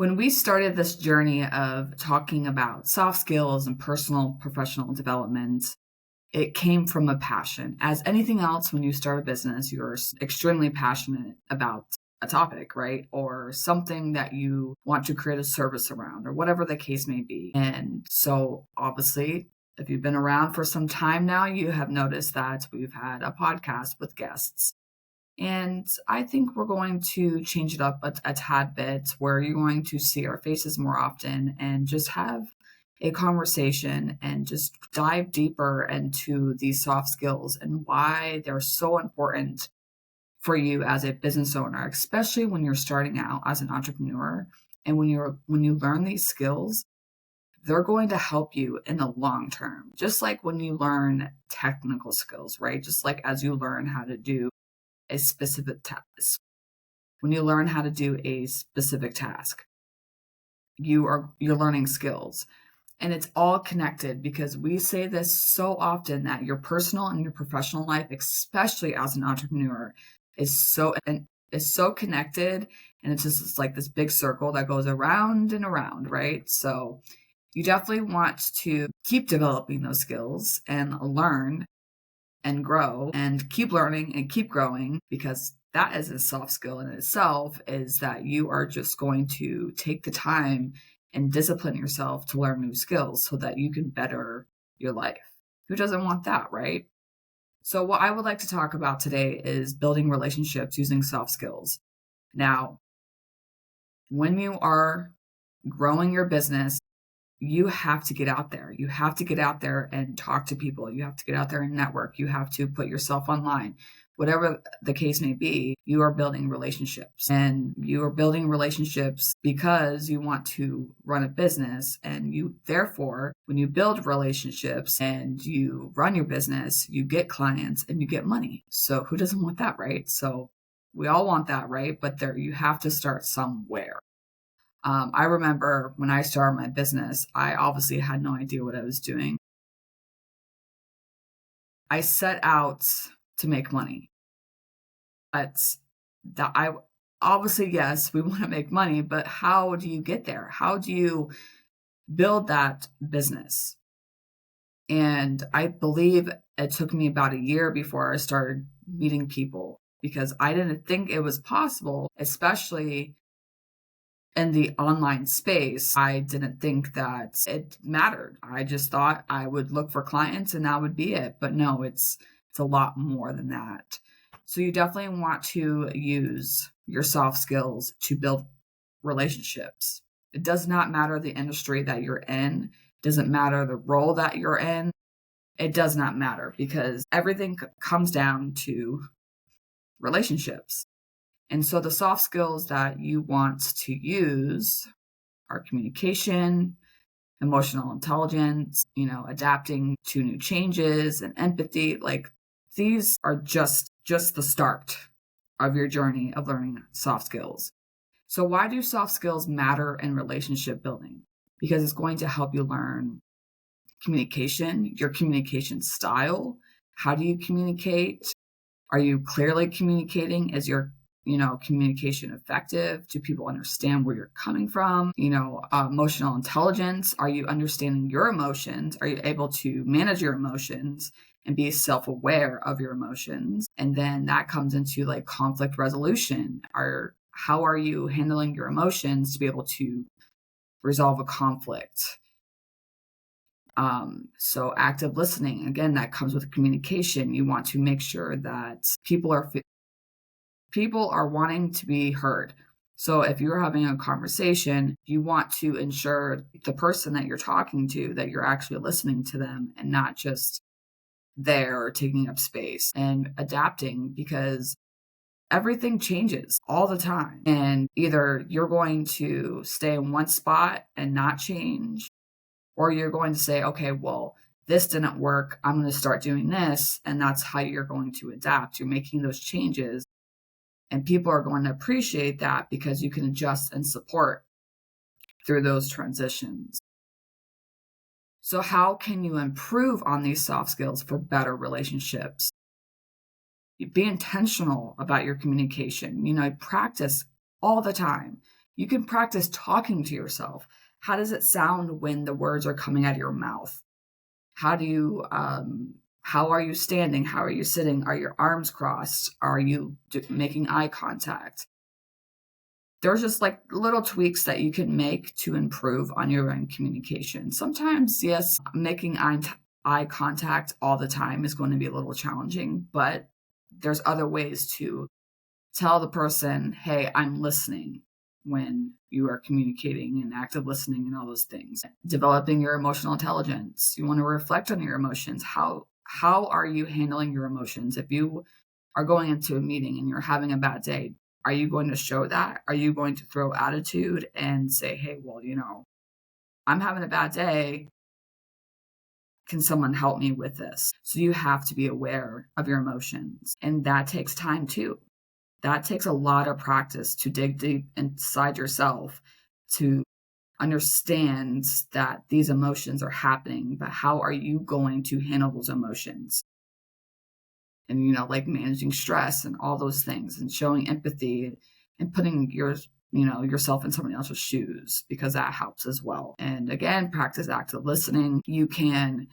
When we started this journey of talking about soft skills and personal professional development, it came from a passion. As anything else, when you start a business, you're extremely passionate about a topic, right? Or something that you want to create a service around, or whatever the case may be. And so, obviously, if you've been around for some time now, you have noticed that we've had a podcast with guests. And I think we're going to change it up a tad bit where you're going to see our faces more often and just have a conversation and just dive deeper into these soft skills and why they're so important for you as a business owner, especially when you're starting out as an entrepreneur. And when you learn these skills, they're going to help you in the long term. Just like when you learn technical skills, right? Just like as you learn how to do a specific task. When you learn how to do a specific task, you're learning skills. And it's all connected because we say this so often that your personal and your professional life, especially as an entrepreneur, is so connected, and it's like this big circle that goes around and around, right? So you definitely want to keep developing those skills and learn and grow and keep learning and keep growing, because that is a soft skill in itself, is that you are just going to take the time and discipline yourself to learn new skills so that you can better your life. Who doesn't want that, right? So what I would like to talk about today is building relationships using soft skills. Now, when you are growing your business, you have to get out there. You have to get out there and talk to people. You have to get out there and network. You have to put yourself online. Whatever the case may be, you are building relationships. And you are building relationships because you want to run a business. And you, therefore, when you build relationships and you run your business, you get clients and you get money. So who doesn't want that, right? So we all want that, right? But you have to start somewhere. I remember when I started my business, I obviously had no idea what I was doing. I set out to make money, but that I obviously, yes, we want to make money, but how do you get there? How do you build that business? And I believe it took me about a year before I started meeting people because I didn't think it was possible, especially in the online space. I didn't think that it mattered. I just thought I would look for clients and that would be it. But no, it's a lot more than that. So you definitely want to use your soft skills to build relationships. It does not matter the industry that you're in. It doesn't matter the role that you're in. It does not matter because everything comes down to relationships. And so the soft skills that you want to use are communication, emotional intelligence, adapting to new changes and empathy. Like these are just the start of your journey of learning soft skills. So why do soft skills matter in relationship building? Because it's going to help you learn communication, your communication style. How do you communicate? Are you clearly communicating? Is your communication effective? Do people understand where you're coming from? Emotional intelligence. Are you understanding your emotions? Are you able to manage your emotions and be self-aware of your emotions? And then that comes into like conflict resolution. How are you handling your emotions to be able to resolve a conflict? So active listening, again, that comes with communication. You want to make sure that people are wanting to be heard. So if you're having a conversation, you want to ensure the person that you're talking to, that you're actually listening to them and not just there or taking up space, and adapting, because everything changes all the time. And either you're going to stay in one spot and not change, or you're going to say, okay, well, this didn't work. I'm going to start doing this. And that's how you're going to adapt. You're making those changes. And people are going to appreciate that because you can adjust and support through those transitions. So how can you improve on these soft skills for better relationships? Be intentional about your communication. Practice all the time. You can practice talking to yourself. How does it sound when the words are coming out of your mouth? How do you, how are you standing? How are you sitting? Are your arms crossed? Are you making eye contact? There's just like little tweaks that you can make to improve on your own communication. Sometimes, yes, making eye contact all the time is going to be a little challenging, but there's other ways to tell the person, hey, I'm listening when you are communicating and active listening and all those things. Developing your emotional intelligence. You want to reflect on your emotions. How are you handling your emotions? If you are going into a meeting and you're having a bad day, are you going to show that? Are you going to throw attitude and say, hey, well, I'm having a bad day. Can someone help me with this? So you have to be aware of your emotions. And that takes time too. That takes a lot of practice to dig deep inside yourself to understand that these emotions are happening, but how are you going to handle those emotions? And, like managing stress and all those things and showing empathy and putting yourself in someone else's shoes because that helps as well. And again, practice active listening. You can,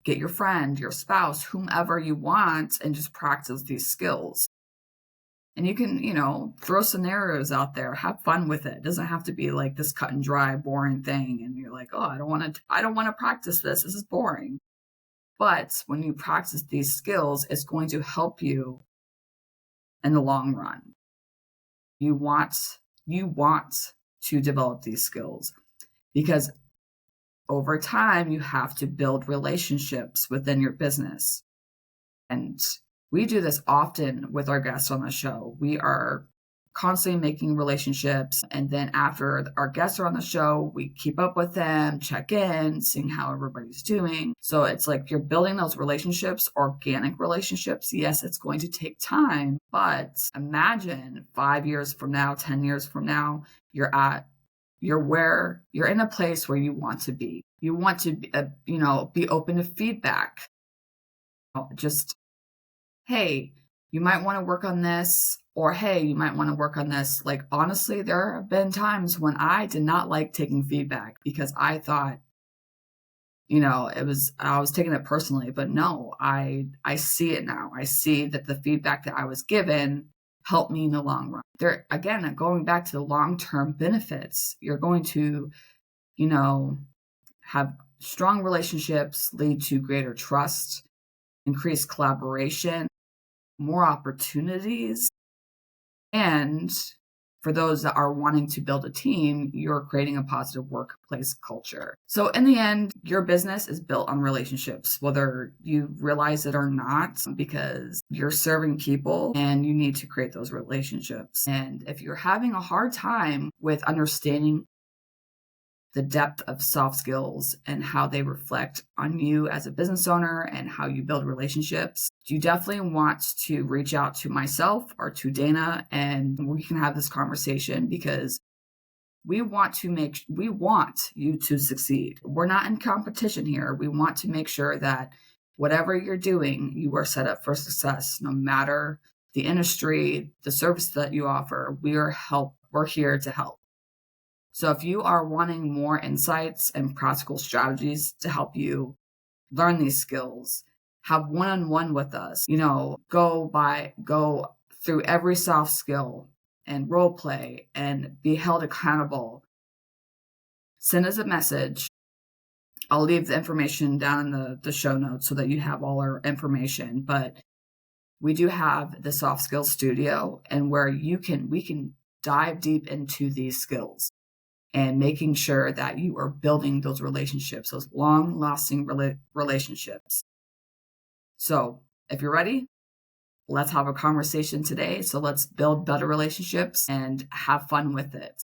get your friend, your spouse, whomever you want, and just practice these skills. And you can, throw scenarios out there, have fun with it. It doesn't have to be like this cut and dry, boring thing. And you're like, oh, I don't want to practice this. This is boring. But when you practice these skills, it's going to help you in the long run. You want to develop these skills because over time you have to build relationships within your business. And we do this often with our guests on the show. We are constantly making relationships. And then after our guests are on the show, we keep up with them, check in, seeing how everybody's doing. So it's like you're building those relationships, organic relationships. Yes, it's going to take time, but imagine 5 years from now, 10 years from now, you're in a place where you want to be. You want to, be open to feedback. Just, hey, you might want to work on this, or hey, you might want to work on this. Like, honestly, there have been times when I did not like taking feedback because I thought, I was taking it personally, but no, I see it now. I see that the feedback that I was given helped me in the long run. There, again, going back to the long-term benefits, you're going to, have strong relationships, lead to greater trust, increased collaboration, more opportunities. And for those that are wanting to build a team, you're creating a positive workplace culture. So in the end, your business is built on relationships, whether you realize it or not, because you're serving people and you need to create those relationships. And if you're having a hard time with understanding the depth of soft skills and how they reflect on you as a business owner and how you build relationships, you definitely want to reach out to myself or to Dana and we can have this conversation because we want you to succeed. We're not in competition here. We want to make sure that whatever you're doing, you are set up for success, no matter the industry, the service that you offer. We're here to help. So if you are wanting more insights and practical strategies to help you learn these skills, have one-on-one with us, go through every soft skill and role play and be held accountable, send us a message. I'll leave the information down in the show notes so that you have all our information. But we do have the soft skills studio and where we can dive deep into these skills and making sure that you are building those relationships, those long-lasting relationships. So if you're ready, let's have a conversation today. So let's build better relationships and have fun with it.